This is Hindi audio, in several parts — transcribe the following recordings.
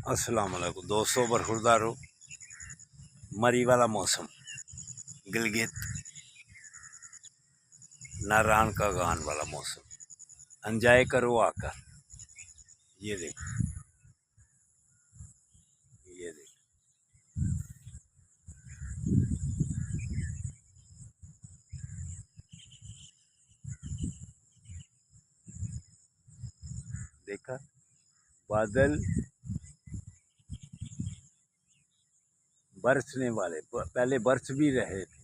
अस्सलाम वालेकुम दोस्तों, बरखुरदारो मरी वाला मौसम, गिलगित नारायण का गान वाला मौसम, एंजॉय करो आकर। ये देखो, ये देखो, देखा बादल बरसने वाले, पहले बरस भी रहे थे।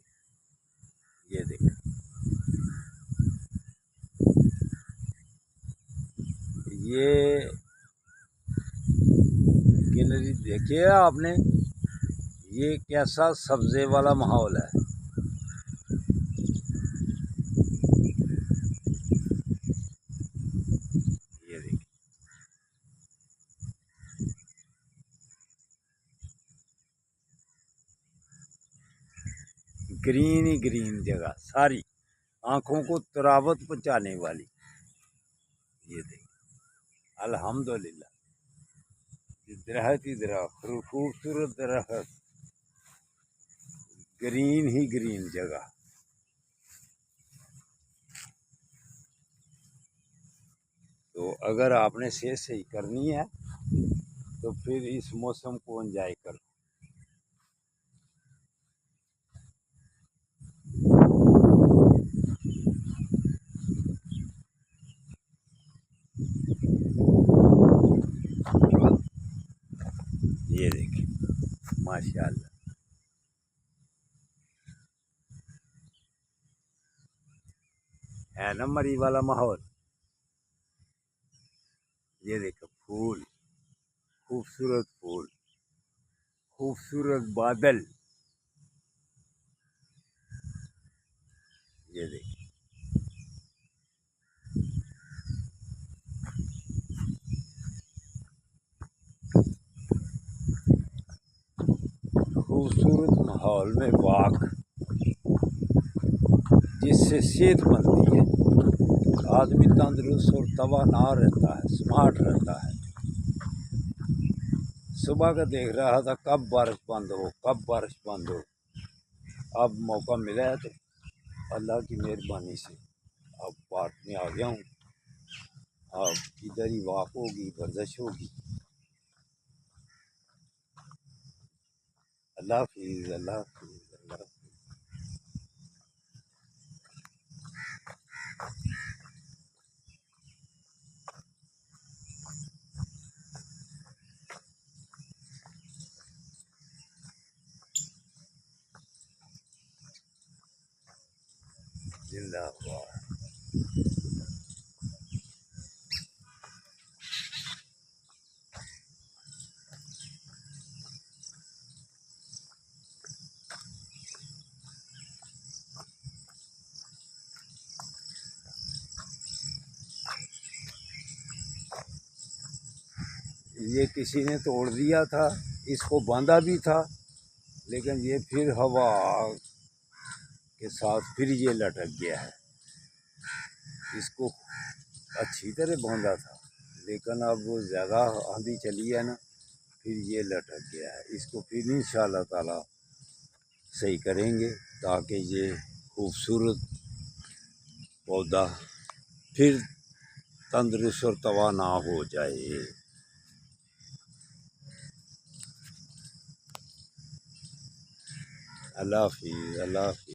ये देखो, ये ग्रीनरी देखिए आपने, ये कैसा सब्जे वाला माहौल है। ये देखिए, ग्रीन ही ग्रीन जगह सारी, आंखों को तरावत पहुंचाने वाली। ये देखिए, अल्हम्दुलिल्लाह, दरख्त ही दरख्त, खूबसूरत दरख्त, ग्रीन ही ग्रीन जगह। तो अगर आपने सेहत सही करनी है तो फिर इस मौसम को एंजॉय करो। ये देखिए, माशाल्लाह, है ना मरी वाला माहौल। ये देखो फूल, खूबसूरत फूल, खूबसूरत बादल। ये देखिए, खूबसूरत माहौल में वाक, जिससे सेहत बनती है, आदमी तंदुरुस्त और तवाना रहता है, स्मार्ट रहता है। सुबह का देख रहा था कब बारिश बंद हो, कब बारिश बंद हो। अब मौका मिला है तो अल्लाह की मेहरबानी से अब पार्क में आ गया हूँ। अब इधर ही वॉक होगी, वर्जिश होगी। अल्लाह हाफिज़, अल्लाह हाफिज़, अल्लाह जिंदाबाद। ये किसी ने तोड़ दिया था, इसको बांधा भी था, लेकिन ये फिर हवा के साथ फिर ये लटक गया है। इसको अच्छी तरह बांधा था, लेकिन अब ज़्यादा आंधी चली है ना, फिर ये लटक गया है। इसको फिर इंशाअल्लाह ताला सही करेंगे, ताकि ये खूबसूरत पौधा फिर तंदुरुस्त और तवाना हो जाए। अल्लाह हाफिज़, अल्लाह हाफिज़।